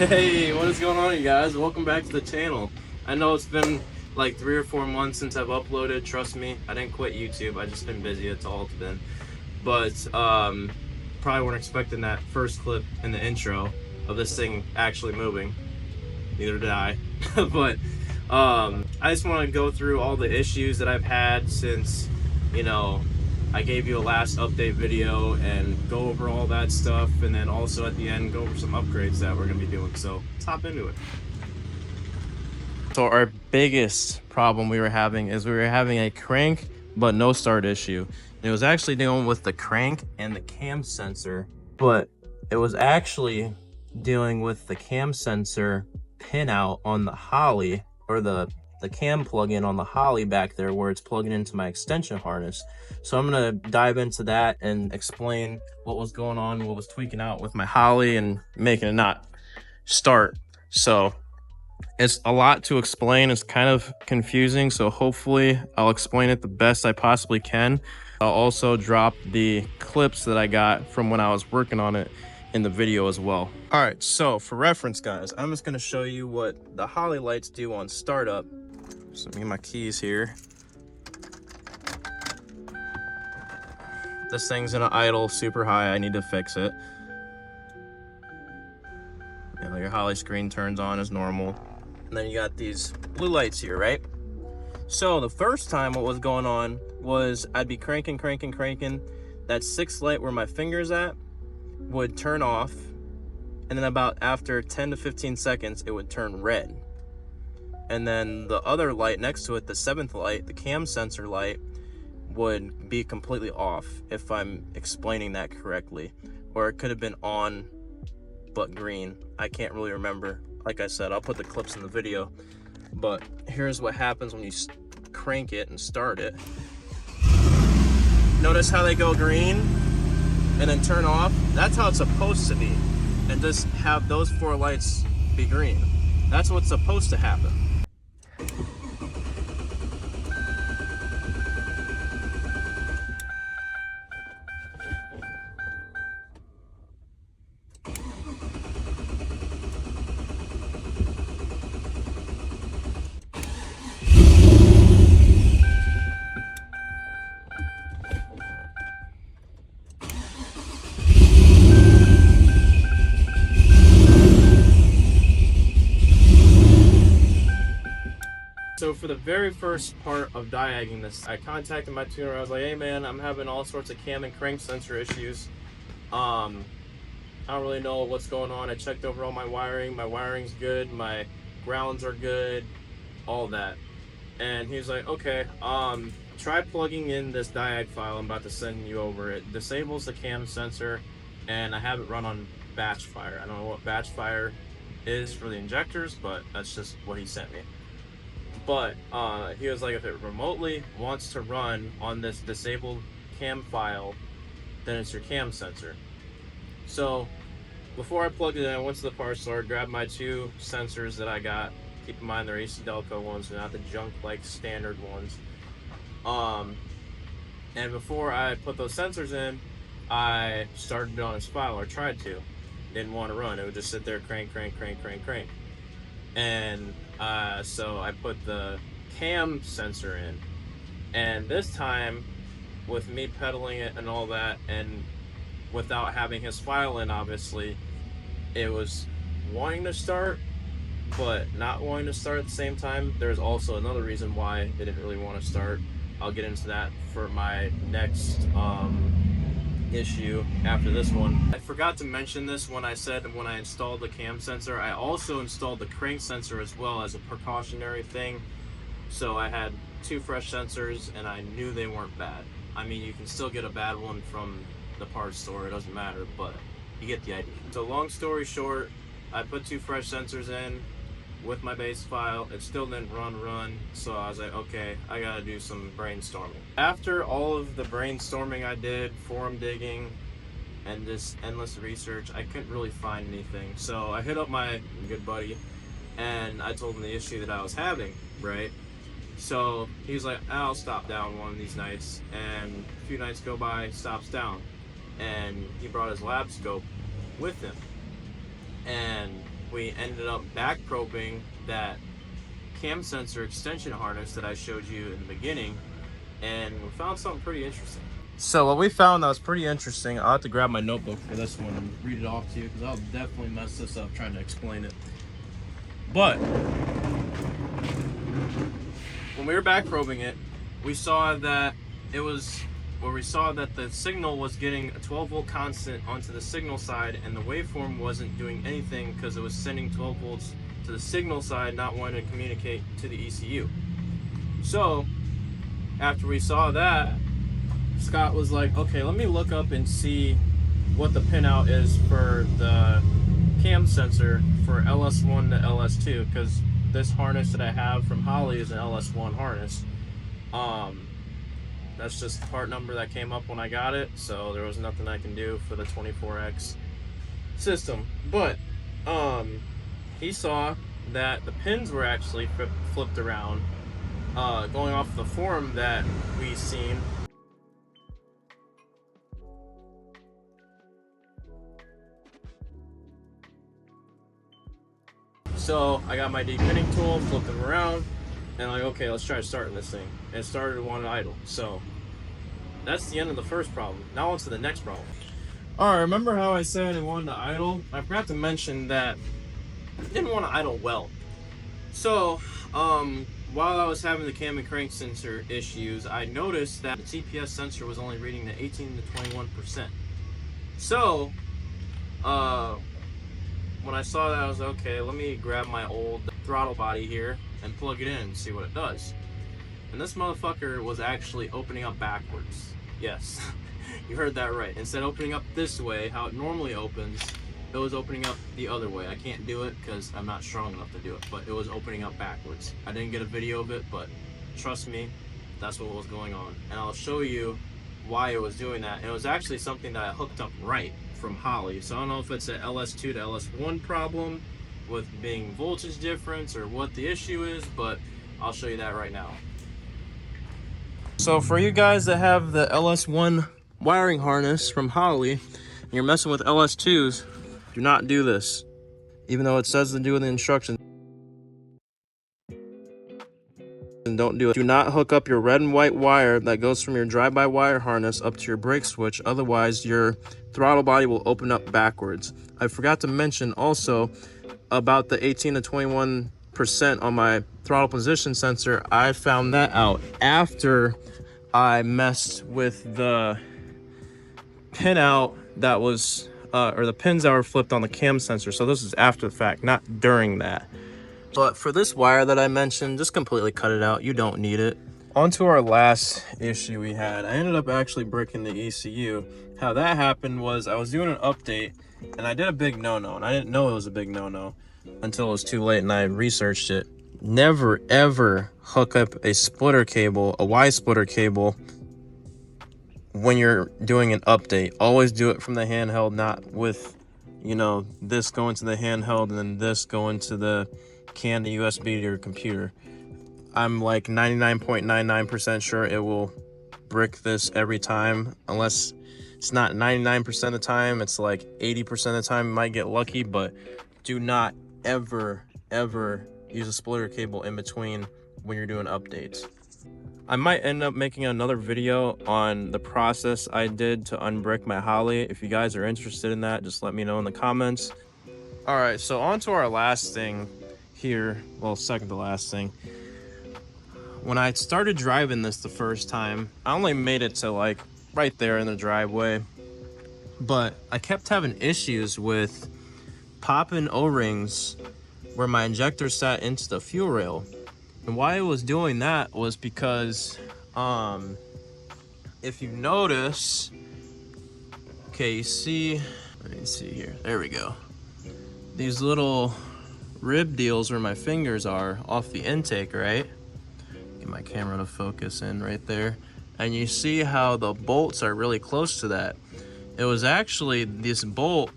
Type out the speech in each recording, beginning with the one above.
Hey, what is going on, you guys? Welcome back to the channel. I know it's been like 3 or 4 months since I've uploaded. Trust me, I didn't quit YouTube. I just been busy. That's all it's been. But probably weren't expecting that first clip in the intro of this thing actually moving. Neither did I. But I just want to go through all the issues that I've had since, you know, I gave you a last update video and go over all that stuff, and then also at the end go over some upgrades that we're going to be doing. So let's hop into it. So our biggest problem we were having is we were having a crank but no start issue. And it was actually dealing with the crank and the cam sensor, but it was actually dealing with the cam sensor pinout on the Holly, or the cam plug-in on the Holly back there where it's plugging into my extension harness. So I'm gonna dive into that and explain what was going on, what was tweaking out with my Holly and making it not start. So it's a lot to explain. It's kind of confusing, so hopefully I'll explain it the best I possibly can. I'll also drop the clips that I got from when I was working on it in the video as well. All right, so for reference, guys, I'm just going to show you what the Holly lights do on startup. So let me get my keys here. This thing's in an idle super high. I need to fix it. You know, your Holly screen turns on as normal. And then you got these blue lights here, right? So the first time what was going on was I'd be cranking. That sixth light where my finger's at would turn off. And then about after 10 to 15 seconds, it would turn red. And then the other light next to it, the seventh light, the cam sensor light, would be completely off, if I'm explaining that correctly. Or it could have been on, but green. I can't really remember. Like I said, I'll put the clips in the video. But here's what happens when you crank it and start it. Notice how they go green and then turn off? That's how it's supposed to be. And just have those 4 lights be green. That's what's supposed to happen. So for the very first part of diagging this, I contacted my tuner. I was like, hey man, I'm having all sorts of cam and crank sensor issues. I don't really know what's going on. I checked over all my wiring. My wiring's good. My grounds are good. All that. And he was like, okay, try plugging in this diag file I'm about to send you over. It disables the cam sensor, and I have it run on batch fire. I don't know what batch fire is for the injectors, but that's just what he sent me. But he was like, if it remotely wants to run on this disabled cam file, then it's your cam sensor. So before I plugged it in, I went to the parts store, grabbed my 2 sensors that I got. Keep in mind they're AC Delco ones, they're not the junk like standard ones. And before I put those sensors in, I started it on its file, or tried to. Didn't want to run. It would just sit there, crank. And so I put the cam sensor in, and this time with me pedaling it and all that, and without having his file in, obviously it was wanting to start but not wanting to start at the same time. There's also another reason why it didn't really want to start. I'll get into that for my next issue after this one. I forgot to mention this when I said when I installed the cam sensor, I also installed the crank sensor as well as a precautionary thing. So I had 2 fresh sensors and I knew they weren't bad. I mean, you can still get a bad one from the parts store, it doesn't matter, but you get the idea. So long story short, I put 2 fresh sensors in with my base file. It still didn't run, so I was like, okay, I gotta do some brainstorming. After all of the brainstorming I did, forum digging, and just endless research, I couldn't really find anything. So I hit up my good buddy and I told him the issue that I was having, right? So he was like, I'll stop down one of these nights, and a few nights go by, stops down, and he brought his lab scope with him. And we ended up back probing that cam sensor extension harness that I showed you in the beginning, and we found something pretty interesting. So what we found that was pretty interesting, I'll have to grab my notebook for this one and read it off to you, because I'll definitely mess this up trying to explain it. But when we were back probing it, we saw that the signal was getting a 12 volt constant onto the signal side, and the waveform wasn't doing anything because it was sending 12 volts to the signal side, not wanting to communicate to the ECU. So after we saw that, Scott was like, okay, let me look up and see what the pinout is for the cam sensor for LS1 to LS2, because this harness that I have from Holley is an LS1 harness. That's just the part number that came up when I got it, so there was nothing I can do for the 24X system. But he saw that the pins were actually flipped around, going off the form that we seen. So I got my depinning tool, flipped them around, and like, okay, let's try starting this thing. And it started to want to idle. So that's the end of the first problem. Now on to the next problem. All right, remember how I said I wanted to idle? I forgot to mention that I didn't want to idle well. So while I was having the cam and crank sensor issues, I noticed that the TPS sensor was only reading the 18 to 21%. So when I saw that, I was like, okay, let me grab my old throttle body here and plug it in and see what it does. And this motherfucker was actually opening up backwards. Yes, you heard that right. Instead of opening up this way, how it normally opens, it was opening up the other way. I can't do it because I'm not strong enough to do it, but it was opening up backwards. I didn't get a video of it, but trust me, that's what was going on. And I'll show you why it was doing that. And it was actually something that I hooked up right from Holley. So I don't know if it's an LS2 to LS1 problem with being voltage difference or what the issue is, but I'll show you that right now. So for you guys that have the LS1 wiring harness from Holley and you're messing with LS2s, do not do this. Even though it says to do in the instructions, and don't do it. Do not hook up your red and white wire that goes from your drive-by-wire harness up to your brake switch, otherwise your throttle body will open up backwards. I forgot to mention also about the 18 to 21% on my throttle position sensor. I found that out after I messed with the pinout that was or the pins that were flipped on the cam sensor. So this is after the fact, not during that. But for this wire that I mentioned, just completely cut it out. You don't need it. On to our last issue we had. I ended up actually bricking the ECU. How that happened was I was doing an update and I did a big no-no, and I didn't know it was a big no-no until it was too late and I researched it. Never ever hook up a splitter cable, a Y splitter cable, when you're doing an update. Always do it from the handheld, not with, you know, this going to the handheld and then this going to the CAN to USB to your computer. I'm like 99.99% sure it will brick this every time, unless it's not 99% of the time, it's like 80% of the time. You might get lucky, but do not ever use a splitter cable in between when you're doing updates. I might end up making another video on the process I did to unbrick my Holley. If you guys are interested in that, just let me know in the comments. All right, so on to our last thing here. Well, second to last thing. When I started driving this the first time, I only made it to like right there in the driveway, but I kept having issues with popping O-rings where my injector sat into the fuel rail. And why it was doing that was because if you notice, okay, you see, let me see here, there we go, these little rib deals where my fingers are off the intake, right? Get my camera to focus in right there, and you see how the bolts are really close to that. It was actually, this bolt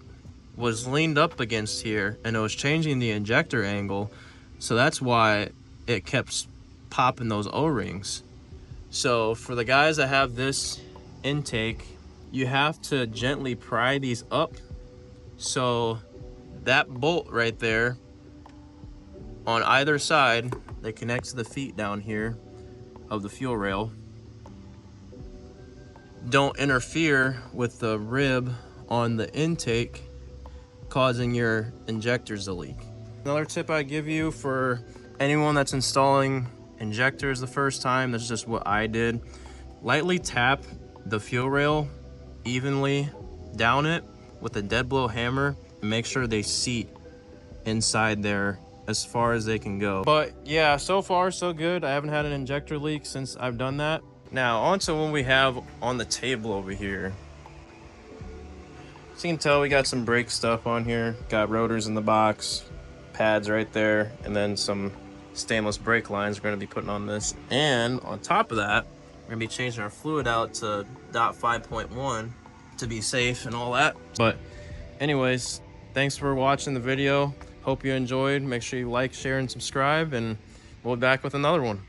was leaned up against here and it was changing the injector angle, so that's why it kept popping those O-rings. So for the guys that have this intake, you have to gently pry these up so that bolt right there on either side that connects to the feet down here of the fuel rail don't interfere with the rib on the intake, causing your injectors to leak. Another tip I give you for anyone that's installing injectors the first time, this is just what I did. Lightly tap the fuel rail evenly down it with a dead blow hammer and make sure they seat inside there as far as they can go. But yeah, so far so good. I haven't had an injector leak since I've done that. Now on to what we have on the table over here. So you can tell we got some brake stuff on here. Got rotors in the box, pads right there, and then some stainless brake lines we're going to be putting on this. And on top of that, we're going to be changing our fluid out to .5.1 to be safe and all that. But anyways, thanks for watching the video. Hope you enjoyed. Make sure you like, share, and subscribe, and we'll be back with another one.